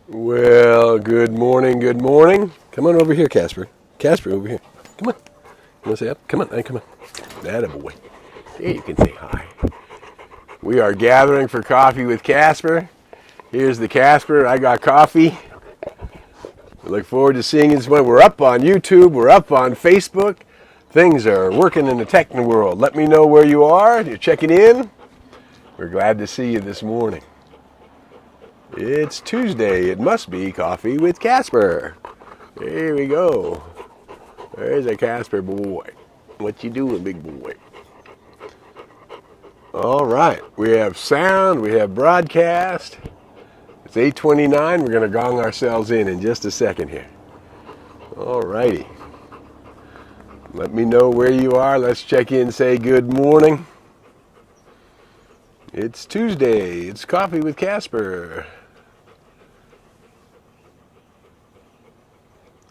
Well, good morning, good morning. Come on over here, Casper. Casper, over here. Come on. You want to say up? Come on, hey, come on. Attaboy. There you can say hi. We are gathering for coffee with Casper. Here's the Casper. I got coffee. We look forward to seeing you this morning. We're up on YouTube. We're up on Facebook. Things are working in the tech world. Let me know where you are. You're checking in. We're glad to see you this morning. It's Tuesday. It must be coffee with Casper. Here we go. There's a Casper boy. What you doing, big boy? All right. We have sound. We have broadcast. It's 8:29. We're going to gong ourselves in just a second here. All righty. Let me know where you are. Let's check in. Say good morning. It's Tuesday. It's coffee with Casper.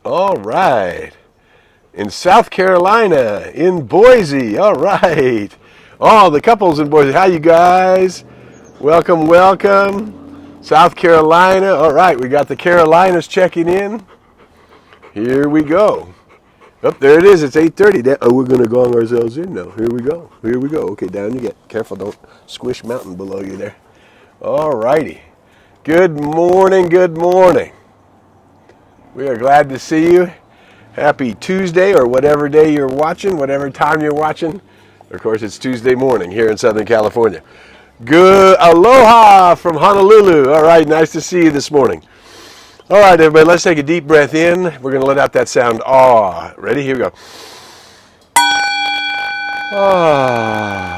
All right. In South Carolina, in Boise. All right. Oh, the couples in Boise. Hi, you guys. Welcome, welcome. South Carolina. All right, we got the Carolinas checking in. Here we go. Oh, there it is. It's 8:30. Oh, we're going to gong ourselves in now. Here we go. Here we go. Okay, down you get. Careful, don't squish mountain below you there. All righty. Good morning, good morning. We are glad to see you. Happy Tuesday, or whatever day you're watching, whatever time you're watching. Of course, it's Tuesday morning here in Southern California. Good. Aloha from Honolulu. All right, nice to see you this morning. All right, everybody, let's take a deep breath in. We're going to let out that sound, ah. Ready? Here we go. Ah.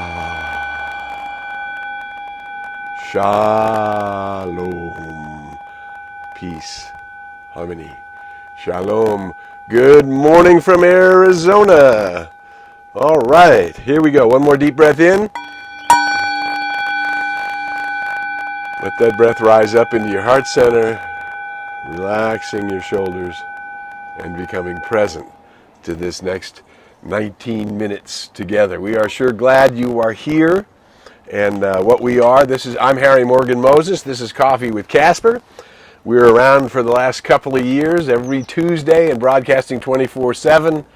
Shalom. Peace. Harmony. Shalom. Good morning from Arizona. All right, here we go. One more deep breath in. Let that breath rise up into your heart center, relaxing your shoulders and becoming present to this next 19 minutes together. We are sure glad you are here. And what we are, I'm Harry Morgan Moses. This is Coffee with Casper. We're around for the last couple of years, every Tuesday, and broadcasting 24/7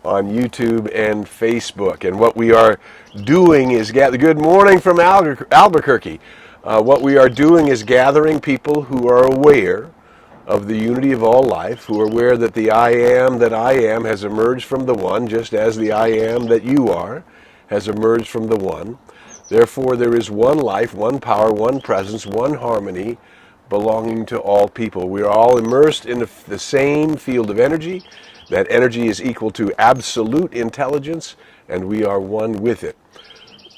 on YouTube and Facebook. And what we are doing is good morning from Albuquerque. What we are doing is gathering people who are aware of the unity of all life, who are aware that the I am that I am has emerged from the one, just as the I am that you are has emerged from the one. Therefore, there is one life, one power, one presence, one harmony, belonging to all people. We are all immersed in the same field of energy. That energy is equal to absolute intelligence, and we are one with it.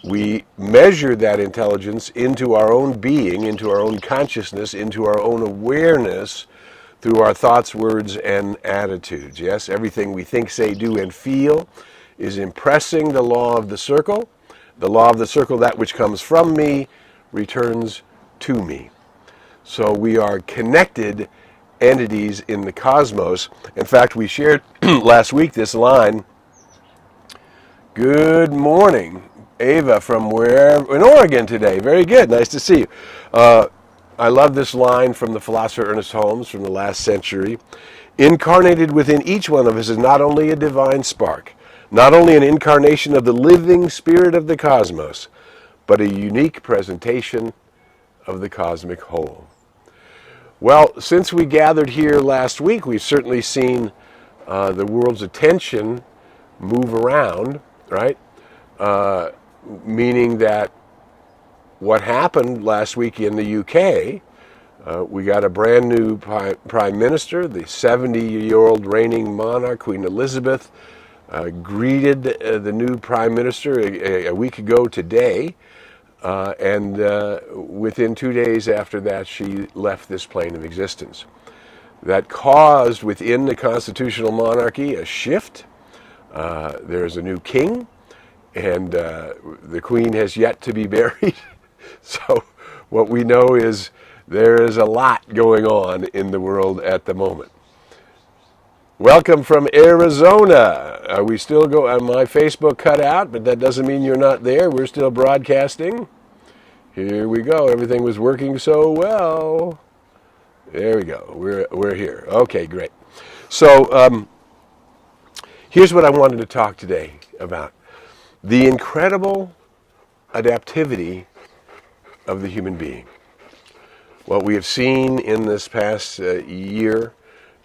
We measure that intelligence into our own being, into our own consciousness, into our own awareness through our thoughts, words, and attitudes. Yes, everything we think, say, do, and feel is impressing the law of the circle. The law of the circle, that which comes from me, returns to me. So we are connected entities in the cosmos. In fact, we shared last week this line. Good morning, Ava, from where? In Oregon today. Very good. Nice to see you. I love this line from the philosopher Ernest Holmes from the last century. Incarnated within each one of us is not only a divine spark, not only an incarnation of the living spirit of the cosmos, but a unique presentation of the cosmic whole. Well, since we gathered here last week, we've certainly seen the world's attention move around, right? Meaning that what happened last week in the UK, we got a brand new prime minister, the 70-year-old reigning monarch, Queen Elizabeth, greeted the new prime minister a week ago today. And within 2 days after that, she left this plane of existence. That caused within the constitutional monarchy a shift. There's a new king, and the queen has yet to be buried. So what we know is there is a lot going on in the world at the moment. Welcome from Arizona. We still go on my Facebook cut out, but that doesn't mean you're not there. We're still broadcasting. Here we go. Everything was working so well. There we go. We're here. Okay, great. So here's what I wanted to talk today about: the incredible adaptivity of the human being. What we have seen in this past year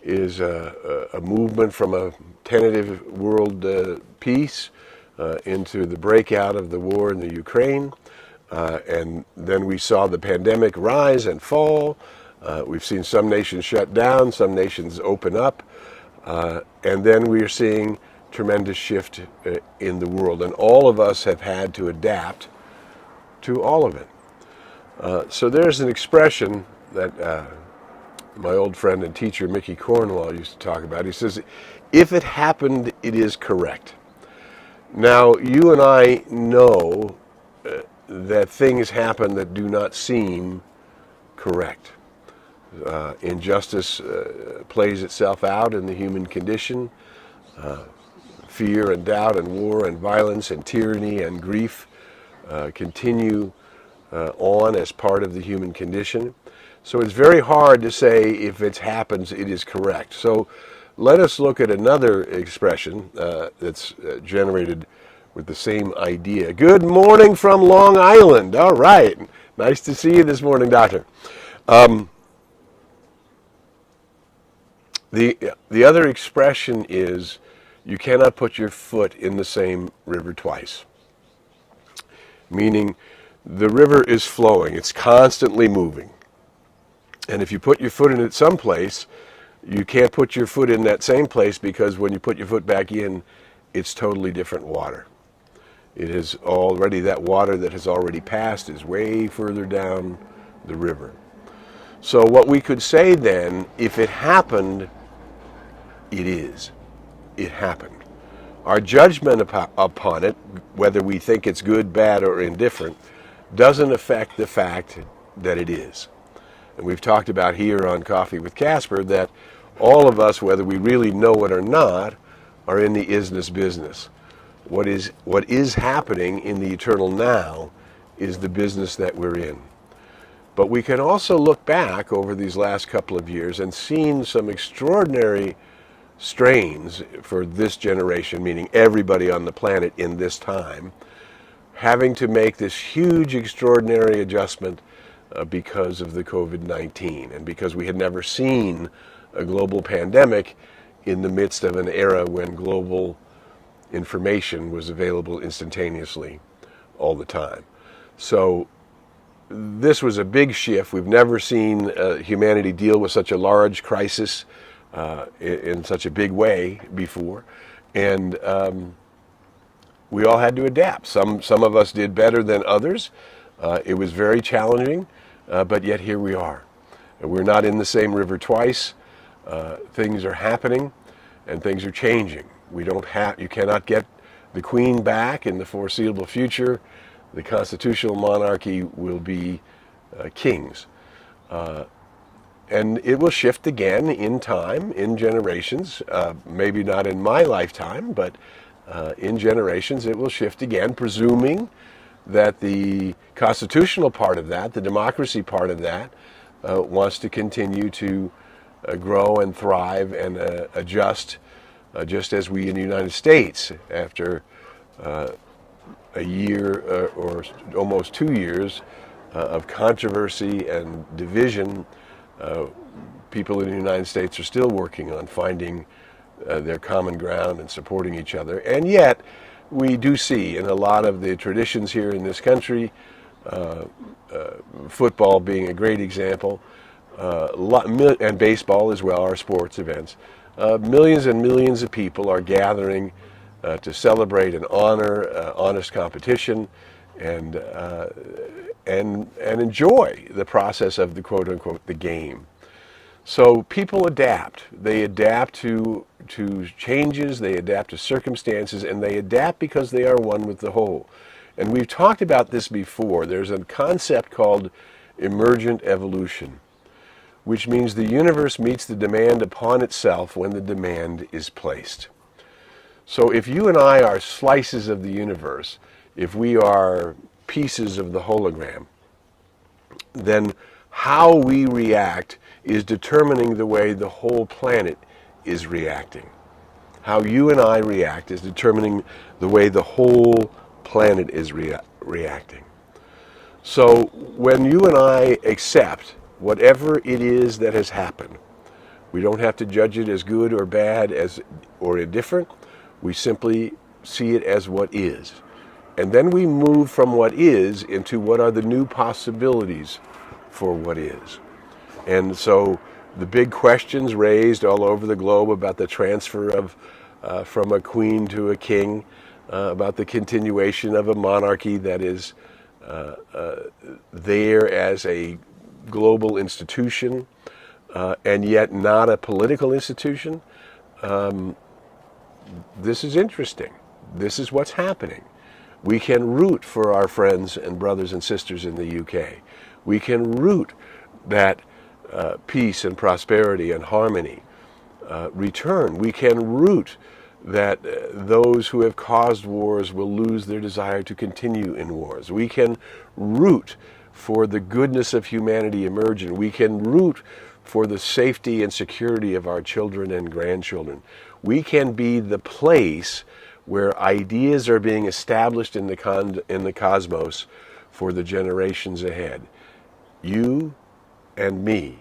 is a movement from a tentative world peace into the breakout of the war in the Ukraine. And then we saw the pandemic rise and fall. We've seen some nations shut down, some nations open up. And then we are seeing tremendous shift in the world. And all of us have had to adapt to all of it. So there's an expression that my old friend and teacher Mickey Cornwall used to talk about. He says, if it happened, it is correct. Now, you and I know that things happen that do not seem correct. Injustice plays itself out in the human condition. Fear and doubt and war and violence and tyranny and grief continue on as part of the human condition. So it's very hard to say if it happens, it is correct. So let us look at another expression that's generated with the same idea. Good morning from Long Island. All right. Nice to see you this morning, Doctor. The other expression is, you cannot put your foot in the same river twice. Meaning, the river is flowing. It's constantly moving. And if you put your foot in it someplace, you can't put your foot in that same place, because when you put your foot back in, it's totally different water. It is already, that water that has already passed is way further down the river. So what we could say then, if it happened, it is. It happened. Our judgment upon it, whether we think it's good, bad, or indifferent, doesn't affect the fact that it is. And we've talked about here on Coffee with Casper that all of us, whether we really know it or not, are in the isness business. What is happening in the eternal now is the business that we're in. But we can also look back over these last couple of years and seen some extraordinary strains for this generation, meaning everybody on the planet in this time, having to make this huge, extraordinary adjustment because of the COVID-19, and because we had never seen a global pandemic in the midst of an era when global information was available instantaneously all the time. So this was a big shift. We've never seen humanity deal with such a large crisis in such a big way before, and we all had to adapt. Some of us did better than others. It was very challenging, but yet here we are. We're not in the same river twice. Things are happening, and things are changing. You cannot get the Queen back in the foreseeable future. The constitutional monarchy will be kings. And it will shift again in time, in generations. Maybe not in my lifetime, but in generations it will shift again, presuming that the constitutional part of that, the democracy part of that, wants to continue to grow and thrive and adjust, just as we in the United States, after a year or almost 2 years of controversy and division, people in the United States are still working on finding their common ground and supporting each other. And yet, we do see in a lot of the traditions here in this country, football being a great example, and baseball as well, our sports events, millions and millions of people are gathering to celebrate and honor honest competition and enjoy the process of the quote-unquote the game. So people adapt. They adapt to changes, they adapt to circumstances, and they adapt because they are one with the whole. And we've talked about this before. There's a concept called emergent evolution, which means the universe meets the demand upon itself when the demand is placed. So if you and I are slices of the universe, if we are pieces of the hologram, then how we react is determining the way the whole planet is reacting. How you and I react is determining the way the whole planet is reacting. So when you and I accept whatever it is that has happened, we don't have to judge it as good or bad or indifferent. We simply see it as what is. And then we move from what is into what are the new possibilities for what is. And so the big questions raised all over the globe about the transfer of from a queen to a king, about the continuation of a monarchy that is there as a global institution, and yet not a political institution. This is interesting. This is what's happening. We can root for our friends and brothers and sisters in the UK. We can root that peace and prosperity and harmony return. We can root that those who have caused wars will lose their desire to continue in wars. We can root for the goodness of humanity emerging. We can root for the safety and security of our children and grandchildren. We can be the place where ideas are being established in the cosmos for the generations ahead. You and me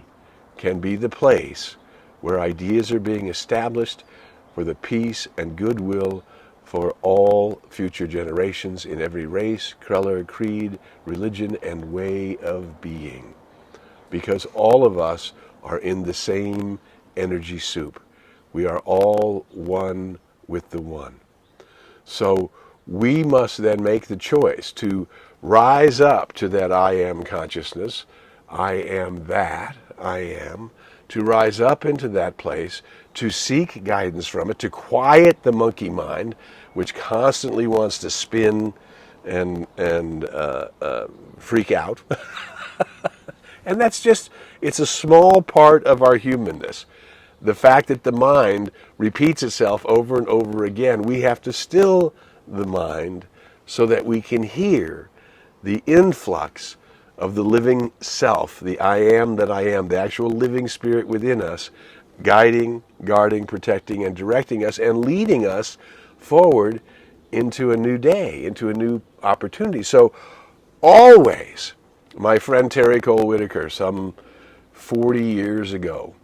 can be the place where ideas are being established for the peace and goodwill for all future generations in every race, color, creed, religion, and way of being. Because all of us are in the same energy soup. We are all one with the one. So we must then make the choice to rise up to that I am consciousness. I am that I am. To rise up into that place, to seek guidance from it, to quiet the monkey mind, which constantly wants to spin and freak out. And that's just, it's a small part of our humanness. The fact that the mind repeats itself over and over again, we have to still the mind so that we can hear the influx of the living self, the I am that I am, the actual living spirit within us, guiding, guarding, protecting, and directing us and leading us forward into a new day, into a new opportunity. So always, my friend Terry Cole Whitaker, some 40 years ago,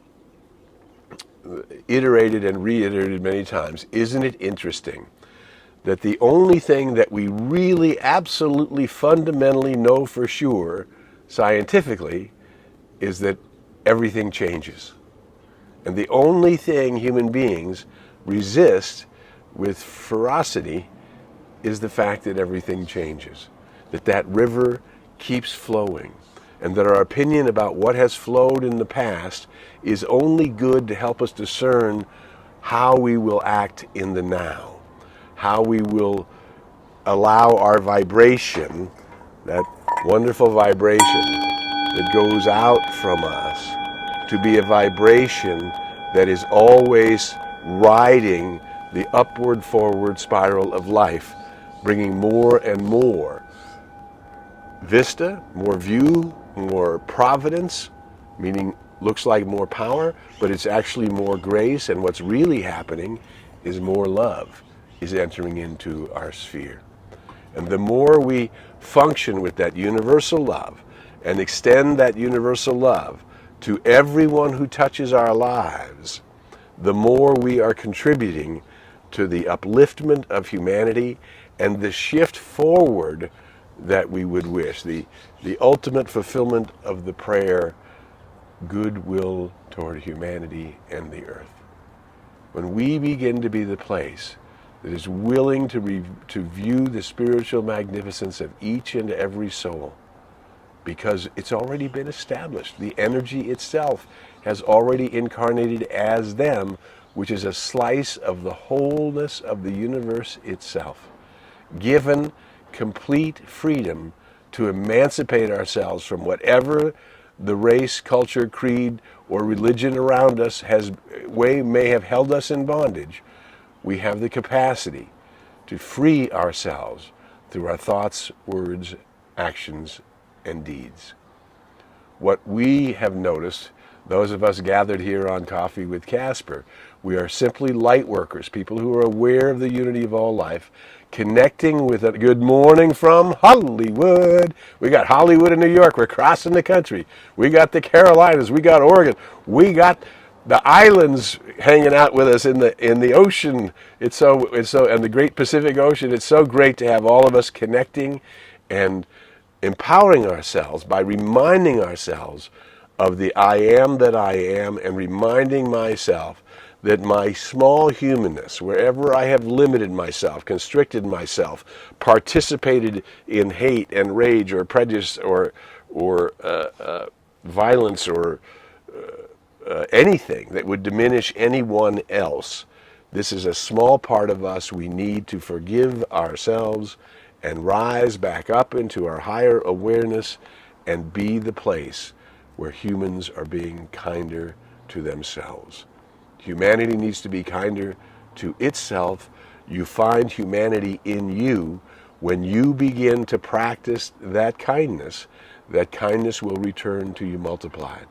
iterated and reiterated many times, isn't it interesting that the only thing that we really absolutely fundamentally know for sure scientifically is that everything changes. And the only thing human beings resist with ferocity is the fact that everything changes, that that river keeps flowing, and that our opinion about what has flowed in the past is only good to help us discern how we will act in the now, how we will allow our vibration, that wonderful vibration that goes out from us, to be a vibration that is always riding the upward forward spiral of life, bringing more and more vista, more view, more providence, meaning looks like more power, but it's actually more grace, and what's really happening is more love is entering into our sphere. And the more we function with that universal love and extend that universal love to everyone who touches our lives, the more we are contributing to the upliftment of humanity and the shift forward that we would wish, the ultimate fulfillment of the prayer, goodwill toward humanity and the earth. When we begin to be the place that is willing to view the spiritual magnificence of each and every soul, because it's already been established. The energy itself has already incarnated as them, which is a slice of the wholeness of the universe itself, given complete freedom to emancipate ourselves from whatever the race, culture, creed, or religion around us may have held us in bondage. We have the capacity to free ourselves through our thoughts, words, actions, and deeds. What we have noticed Those of us gathered here on Coffee with Casper, we are simply light workers, people who are aware of the unity of all life, connecting with a good morning from Hollywood. We got Hollywood in New York. We're crossing the country. We got the Carolinas. We got Oregon. We got the islands hanging out with us in the ocean. It's so and the great Pacific Ocean. It's so great to have all of us connecting and empowering ourselves by reminding ourselves of the I am that I am, and reminding myself that my small humanness, wherever I have limited myself, constricted myself, participated in hate and rage or prejudice or violence or anything that would diminish anyone else, this is a small part of us. We need to forgive ourselves and rise back up into our higher awareness and be the place where humans are being kinder to themselves. Humanity needs to be kinder to itself. You find humanity in you when you begin to practice that kindness. That kindness will return to you multiplied,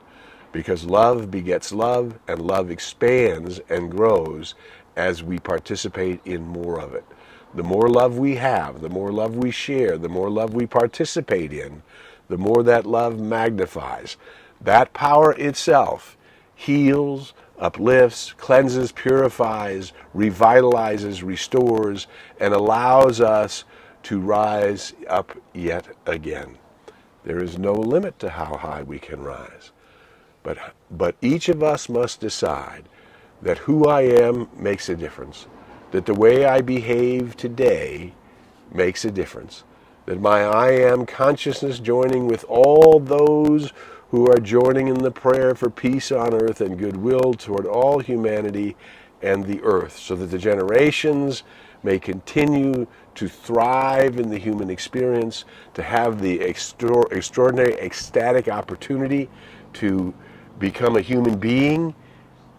because love begets love, and love expands and grows as we participate in more of it. The more love we have, the more love we share, the more love we participate in, the more that love magnifies. That power itself heals, uplifts, cleanses, purifies, revitalizes, restores, and allows us to rise up yet again. There is no limit to how high we can rise. But each of us must decide that who I am makes a difference, that the way I behave today makes a difference, that my I am consciousness joining with all those who are joining in the prayer for peace on earth and goodwill toward all humanity and the earth, so that the generations may continue to thrive in the human experience, to have the extraordinary ecstatic opportunity to become a human being,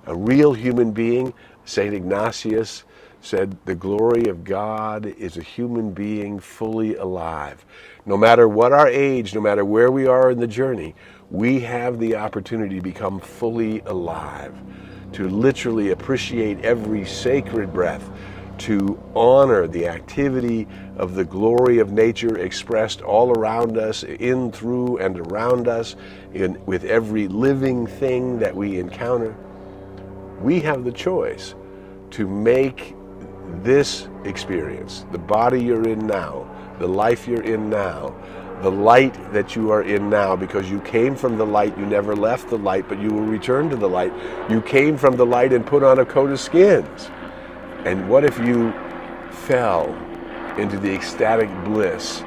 a real human being. St. Ignatius said, the glory of God is a human being fully alive. No matter what our age, no matter where we are in the journey, we have the opportunity to become fully alive, to literally appreciate every sacred breath, to honor the activity of the glory of nature expressed all around us, in, through, and around us, with every living thing that we encounter. We have the choice to make this experience, the body you're in now, the life you're in now, the light that you are in now, because you came from the light, you never left the light, but you will return to the light. You came from the light and put on a coat of skins. And what if you fell into the ecstatic bliss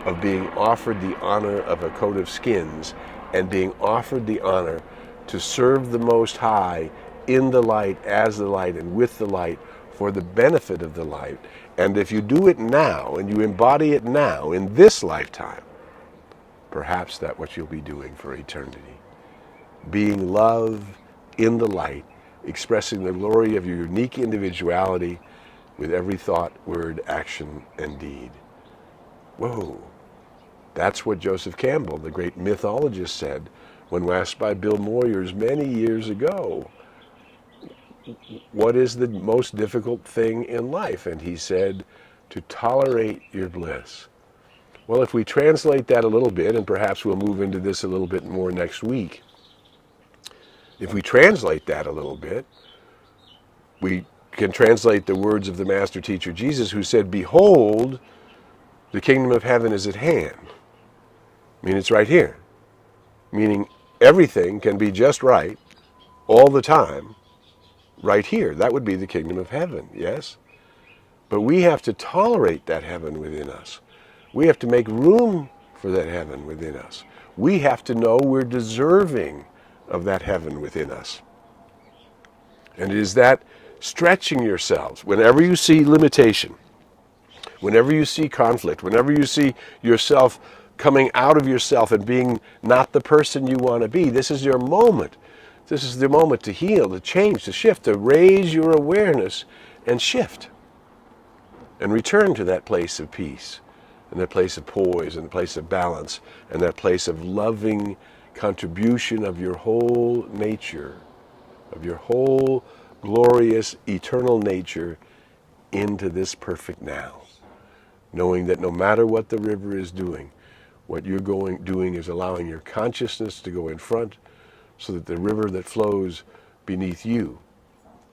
of being offered the honor of a coat of skins, and being offered the honor to serve the Most High in the light, as the light, and with the light, for the benefit of the light. And if you do it now, and you embody it now, in this lifetime, perhaps that's what you'll be doing for eternity. Being love in the light, expressing the glory of your unique individuality with every thought, word, action, and deed. Whoa. That's what Joseph Campbell, the great mythologist, said when asked by Bill Moyers many years ago, what is the most difficult thing in life? And he said, to tolerate your bliss. Well, if we translate that a little bit, and perhaps we'll move into this a little bit more next week, if we translate that a little bit, we can translate the words of the Master Teacher Jesus, who said, behold, the kingdom of heaven is at hand. I mean, it's right here. Meaning everything can be just right all the time, right here. That would be the kingdom of heaven, yes? But we have to tolerate that heaven within us. We have to make room for that heaven within us. We have to know we're deserving of that heaven within us. And it is that stretching yourselves, whenever you see limitation, whenever you see conflict, whenever you see yourself coming out of yourself and being not the person you want to be, this is your moment. This is the moment to heal, to change, to shift, to raise your awareness and shift and return to that place of peace, and that place of poise, and that place of balance, and that place of loving contribution of your whole nature, of your whole glorious eternal nature into this perfect now. Knowing that no matter what the river is doing, what you're doing is allowing your consciousness to go in front, so that the river that flows beneath you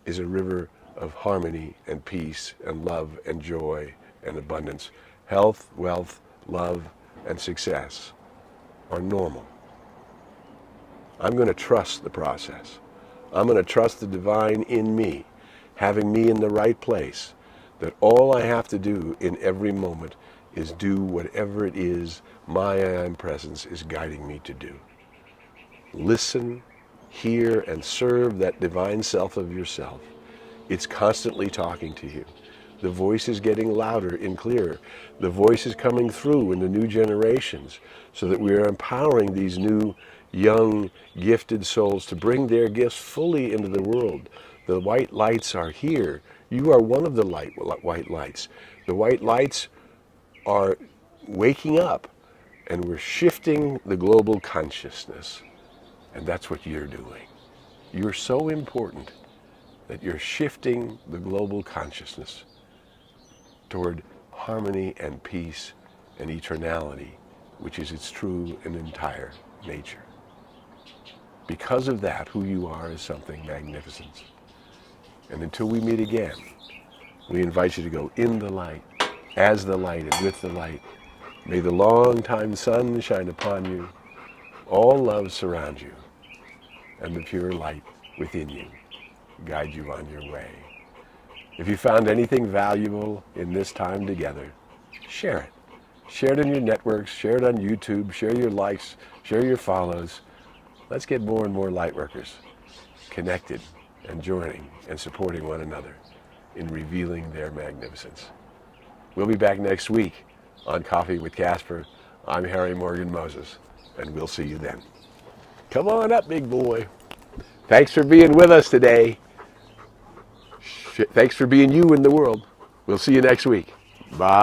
is a river of harmony and peace and love and joy and abundance. Health, wealth, love, and success are normal. I'm going to trust the process. I'm going to trust the divine in me, having me in the right place, that all I have to do in every moment is do whatever it is my I Am presence is guiding me to do. Listen, hear, and serve that divine self of yourself. It's constantly talking to you. The voice is getting louder and clearer. The voice is coming through in the new generations, so that we are empowering these new, young, gifted souls to bring their gifts fully into the world. The white lights are here. You are one of the white lights. The white lights are waking up, and we're shifting the global consciousness. And that's what you're doing. You're so important that you're shifting the global consciousness toward harmony and peace and eternality, which is its true and entire nature. Because of that, who you are is something magnificent. And until we meet again, we invite you to go in the light, as the light, and with the light. May the long-time sun shine upon you, all love surround you, and the pure light within you guide you on your way. If you found anything valuable in this time together, share it. Share it in your networks, share it on YouTube, share your likes, share your follows. Let's get more and more lightworkers connected and joining and supporting one another in revealing their magnificence. We'll be back next week on Coffee with Casper. I'm Harry Morgan Moses, and we'll see you then. Come on up, big boy. Thanks for being with us today. Thanks for being you in the world. We'll see you next week. Bye.